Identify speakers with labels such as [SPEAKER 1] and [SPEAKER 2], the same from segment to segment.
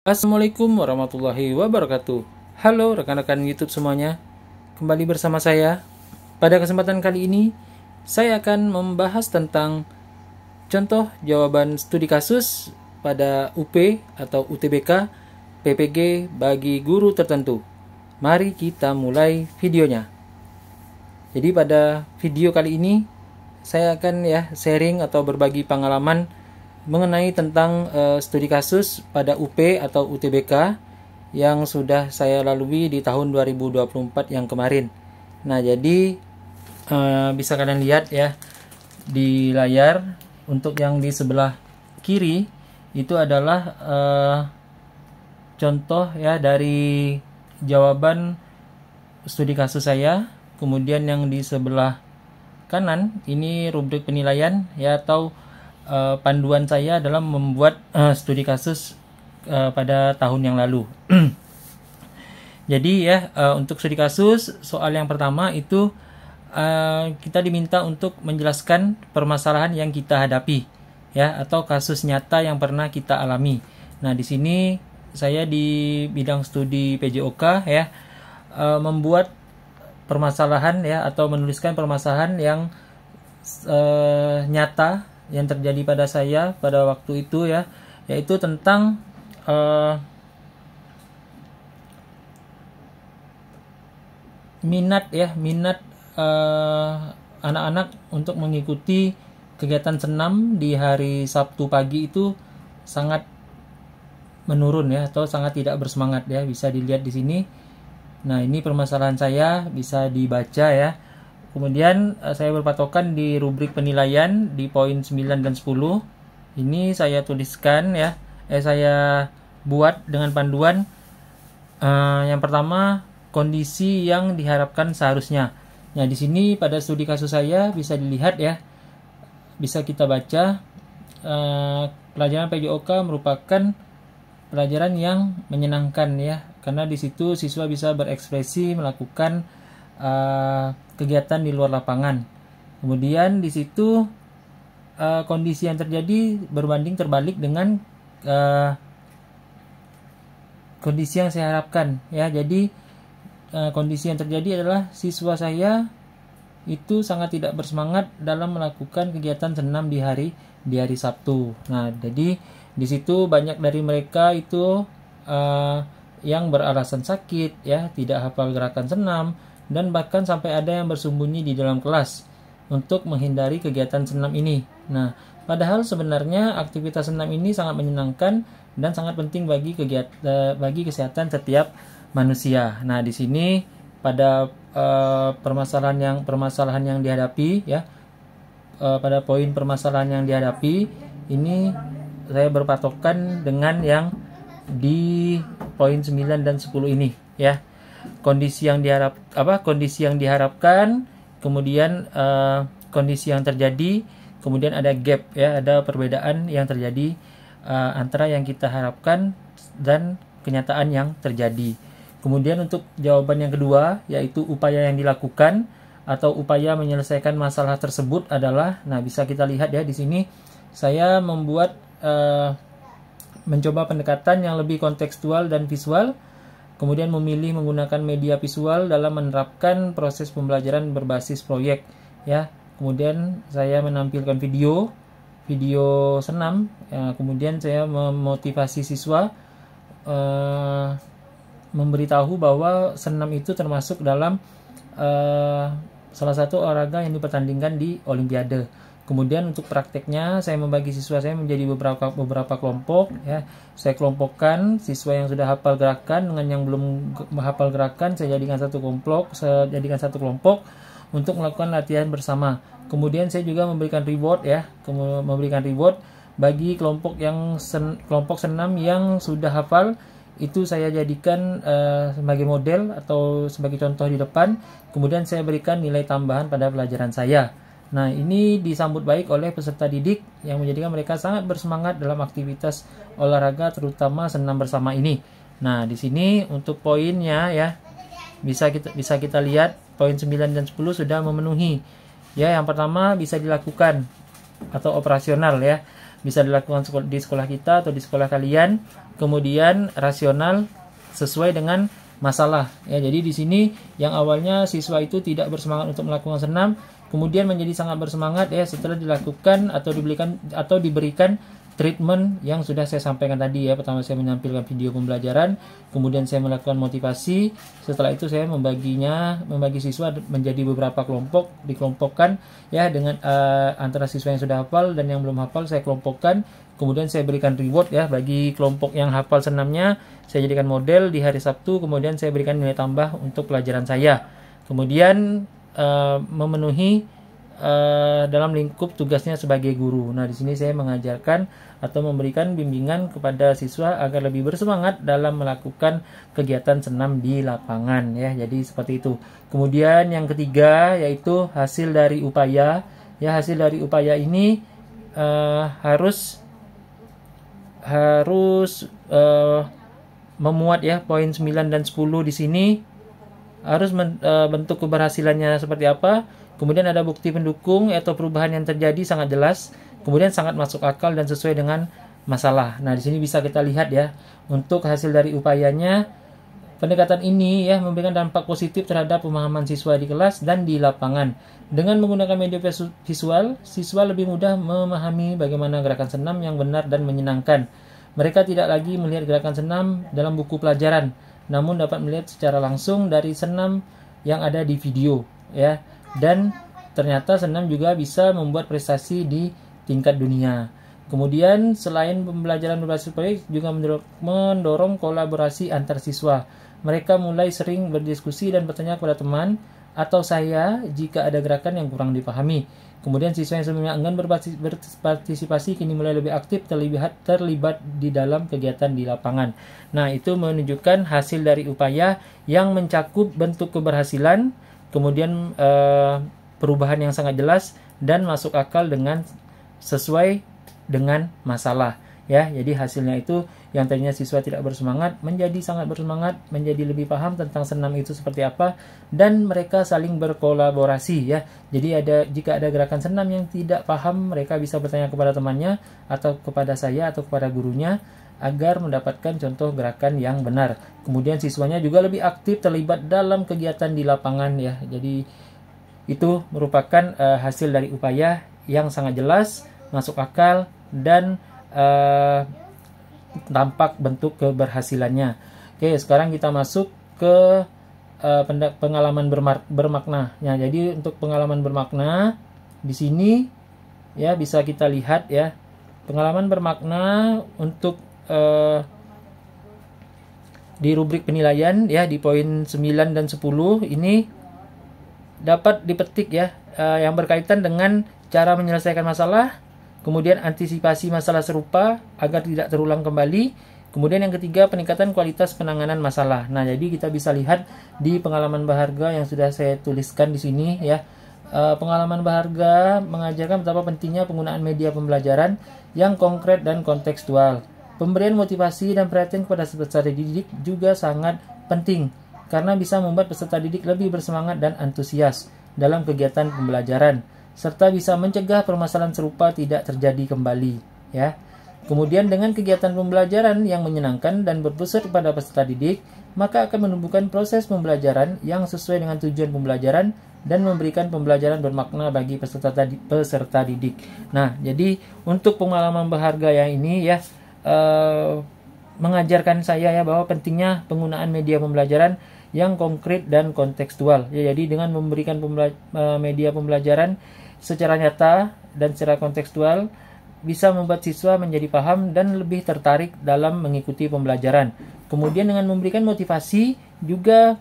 [SPEAKER 1] Assalamualaikum warahmatullahi wabarakatuh. Halo rekan-rekan YouTube semuanya, kembali bersama saya. Pada kesempatan kali ini, saya akan membahas tentang contoh jawaban studi kasus pada UP atau UTBK PPG bagi guru tertentu. Mari kita mulai videonya. Jadi pada video kali ini, saya akan sharing atau berbagi pengalaman mengenai tentang studi kasus pada UP atau UTBK yang sudah saya lalui di tahun 2024 yang kemarin. Nah, jadi bisa kalian lihat ya di layar. Untuk yang di sebelah kiri itu adalah contoh ya dari jawaban studi kasus saya. Kemudian yang di sebelah kanan ini rubrik penilaian ya atau panduan saya dalam membuat studi kasus pada tahun yang lalu. Jadi ya untuk studi kasus soal yang pertama itu kita diminta untuk menjelaskan permasalahan yang kita hadapi ya atau kasus nyata yang pernah kita alami. Nah, di sini saya di bidang studi PJOK ya membuat permasalahan ya atau menuliskan permasalahan yang nyata yang terjadi pada saya pada waktu itu ya, yaitu tentang minat anak-anak untuk mengikuti kegiatan senam di hari Sabtu pagi itu sangat menurun ya atau sangat tidak bersemangat ya, bisa dilihat di sini. Nah, ini permasalahan saya bisa dibaca ya. Kemudian saya berpatokan di rubrik penilaian di poin 9 dan 10. Ini saya tuliskan ya. Saya buat dengan panduan yang pertama, kondisi yang diharapkan seharusnya. Nah, di sini pada studi kasus saya bisa dilihat ya. Bisa kita baca pelajaran PJOK merupakan pelajaran yang menyenangkan ya. Karena di situ siswa bisa berekspresi melakukan kegiatan di luar lapangan. Kemudian di situ kondisi yang terjadi berbanding terbalik dengan kondisi yang saya harapkan ya. Jadi kondisi yang terjadi adalah siswa saya itu sangat tidak bersemangat dalam melakukan kegiatan senam di hari Sabtu. Nah, jadi di situ banyak dari mereka itu yang beralasan sakit ya, tidak hafal gerakan senam, dan bahkan sampai ada yang bersembunyi di dalam kelas untuk menghindari kegiatan senam ini. Nah, padahal sebenarnya aktivitas senam ini sangat menyenangkan dan sangat penting bagi kesehatan setiap manusia. Nah, di sini pada permasalahan yang dihadapi ya, pada poin permasalahan yang dihadapi ini saya berpatokan dengan yang di poin 9 dan 10 ini ya. Kondisi yang diharapkan, kemudian kondisi yang terjadi, kemudian ada gap ya, ada perbedaan yang terjadi antara yang kita harapkan dan kenyataan yang terjadi. Kemudian untuk jawaban yang kedua yaitu upaya yang dilakukan atau upaya menyelesaikan masalah tersebut adalah, nah bisa kita lihat ya di sini saya membuat mencoba pendekatan yang lebih kontekstual dan visual. Kemudian memilih menggunakan media visual dalam menerapkan proses pembelajaran berbasis proyek ya. Kemudian saya menampilkan video senam ya. Kemudian saya memotivasi siswa memberitahu bahwa senam itu termasuk dalam salah satu olahraga yang dipertandingkan di Olimpiade. Kemudian untuk prakteknya saya membagi siswa saya menjadi beberapa kelompok ya. Saya kelompokkan siswa yang sudah hafal gerakan dengan yang belum hafal gerakan, saya jadikan satu kelompok untuk melakukan latihan bersama. Kemudian saya juga memberikan reward bagi kelompok senam yang sudah hafal. Itu saya jadikan sebagai model atau sebagai contoh di depan. Kemudian saya berikan nilai tambahan pada pelajaran saya. Nah, ini disambut baik oleh peserta didik yang menjadikan mereka sangat bersemangat dalam aktivitas olahraga, terutama senam bersama ini. Nah, di sini untuk poinnya ya, bisa kita lihat poin 9 dan 10 sudah memenuhi. Ya, yang pertama bisa dilakukan atau operasional ya. bisa dilakukan di sekolah kita atau di sekolah kalian. Kemudian rasional sesuai dengan masalah ya. Jadi di sini yang awalnya siswa itu tidak bersemangat untuk melakukan senam, kemudian menjadi sangat bersemangat ya setelah dilakukan atau diberikan treatment yang sudah saya sampaikan tadi ya. Pertama saya menampilkan video pembelajaran, kemudian saya melakukan motivasi. Setelah itu saya membagi siswa menjadi beberapa kelompok, dikelompokkan ya dengan antara siswa yang sudah hafal dan yang belum hafal saya kelompokkan. Kemudian saya berikan reward ya bagi kelompok yang hafal senamnya, saya jadikan model di hari Sabtu, kemudian saya berikan nilai tambah untuk pelajaran saya. Kemudian memenuhi dalam lingkup tugasnya sebagai guru. Nah, di sini saya mengajarkan atau memberikan bimbingan kepada siswa agar lebih bersemangat dalam melakukan kegiatan senam di lapangan ya. Jadi seperti itu. Kemudian yang ketiga yaitu hasil dari upaya. Ya, hasil dari upaya ini harus memuat ya poin 9 dan 10 di sini. Harus bentuk keberhasilannya seperti apa. Kemudian ada bukti pendukung atau perubahan yang terjadi sangat jelas. Kemudian sangat masuk akal dan sesuai dengan masalah. Nah, di sini bisa kita lihat ya, untuk hasil dari upayanya, pendekatan ini ya memberikan dampak positif terhadap pemahaman siswa di kelas dan di lapangan. Dengan menggunakan media visual, siswa lebih mudah memahami bagaimana gerakan senam yang benar dan menyenangkan. Mereka tidak lagi melihat gerakan senam dalam buku pelajaran, namun dapat melihat secara langsung dari senam yang ada di video ya. Dan ternyata senam juga bisa membuat prestasi di tingkat dunia. Kemudian selain pembelajaran berbasis proyek juga mendorong kolaborasi antar siswa. Mereka mulai sering berdiskusi dan bertanya kepada teman atau saya jika ada gerakan yang kurang dipahami. Kemudian siswa yang sebelumnya enggan berpartisipasi kini mulai lebih aktif terlibat di dalam kegiatan di lapangan. Nah, itu menunjukkan hasil dari upaya yang mencakup bentuk keberhasilan, kemudian perubahan yang sangat jelas dan masuk akal dengan sesuai dengan masalah ya. Jadi hasilnya itu yang tadinya siswa tidak bersemangat menjadi sangat bersemangat, menjadi lebih paham tentang senam itu seperti apa, dan mereka saling berkolaborasi ya. Jadi jika ada gerakan senam yang tidak paham, mereka bisa bertanya kepada temannya atau kepada saya atau kepada gurunya agar mendapatkan contoh gerakan yang benar. Kemudian siswanya juga lebih aktif terlibat dalam kegiatan di lapangan ya. Jadi itu merupakan hasil dari upaya yang sangat jelas, masuk akal, dan tampak bentuk keberhasilannya. Oke, sekarang kita masuk ke pengalaman bermakna. Ya, jadi untuk pengalaman bermakna di sini ya bisa kita lihat ya. Pengalaman bermakna untuk di rubrik penilaian ya di poin 9 dan 10 ini dapat dipetik ya yang berkaitan dengan cara menyelesaikan masalah, kemudian antisipasi masalah serupa agar tidak terulang kembali, kemudian yang ketiga peningkatan kualitas penanganan masalah. Nah, jadi kita bisa lihat di pengalaman berharga yang sudah saya tuliskan di sini ya. Pengalaman berharga mengajarkan betapa pentingnya penggunaan media pembelajaran yang konkret dan kontekstual. Pemberian motivasi dan perhatian kepada peserta didik juga sangat penting karena bisa membuat peserta didik lebih bersemangat dan antusias dalam kegiatan pembelajaran, serta bisa mencegah permasalahan serupa tidak terjadi kembali ya. Kemudian dengan kegiatan pembelajaran yang menyenangkan dan berpusat kepada peserta didik, maka akan menumbuhkan proses pembelajaran yang sesuai dengan tujuan pembelajaran dan memberikan pembelajaran bermakna bagi peserta didik. Nah, jadi untuk pengalaman berharga yang ini ya mengajarkan saya ya bahwa pentingnya penggunaan media pembelajaran yang konkret dan kontekstual. Ya, jadi dengan memberikan media pembelajaran secara nyata dan secara kontekstual bisa membuat siswa menjadi paham dan lebih tertarik dalam mengikuti pembelajaran. Kemudian dengan memberikan motivasi juga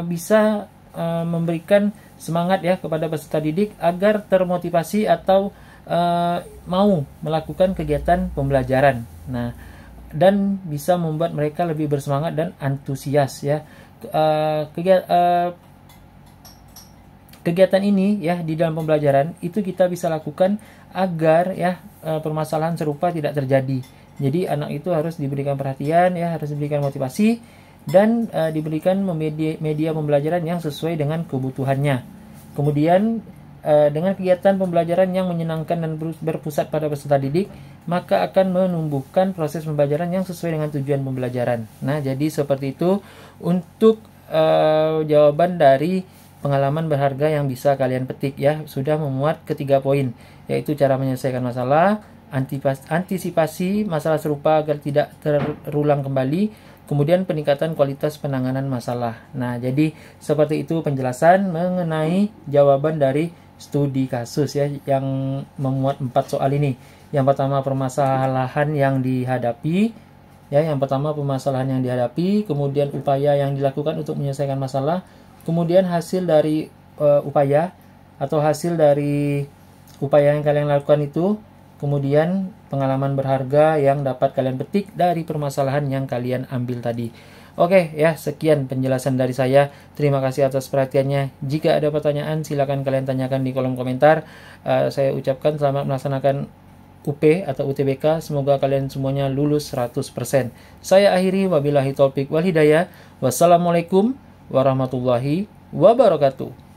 [SPEAKER 1] bisa memberikan semangat ya kepada peserta didik agar termotivasi atau mau melakukan kegiatan pembelajaran. Nah, dan bisa membuat mereka lebih bersemangat dan antusias ya. Kegiatan ini ya di dalam pembelajaran itu kita bisa lakukan agar ya permasalahan serupa tidak terjadi. Jadi anak itu harus diberikan perhatian ya, harus diberikan motivasi dan diberikan media pembelajaran yang sesuai dengan kebutuhannya. Kemudian dengan kegiatan pembelajaran yang menyenangkan dan berpusat pada peserta didik, maka akan menumbuhkan proses pembelajaran yang sesuai dengan tujuan pembelajaran. Nah, jadi seperti itu untuk jawaban dari pengalaman berharga yang bisa kalian petik ya. Sudah memuat ketiga poin, yaitu cara menyelesaikan masalah, antisipasi masalah serupa agar tidak terulang kembali, kemudian peningkatan kualitas penanganan masalah. Nah, jadi seperti itu penjelasan mengenai jawaban dari studi kasus ya, yang memuat 4 soal ini. Yang pertama permasalahan yang dihadapi ya, yang pertama permasalahan yang dihadapi, kemudian upaya yang dilakukan untuk menyelesaikan masalah, kemudian hasil dari upaya atau hasil dari upaya yang kalian lakukan itu, kemudian pengalaman berharga yang dapat kalian petik dari permasalahan yang kalian ambil tadi. Oke ya, sekian penjelasan dari saya. Terima kasih atas perhatiannya. Jika ada pertanyaan silakan kalian tanyakan di kolom komentar. Saya ucapkan selamat melaksanakan UP atau UTBK. Semoga kalian semuanya lulus 100%. Saya akhiri, wabillahi taufik wal hidayah. Wassalamualaikum warahmatullahi wabarakatuh.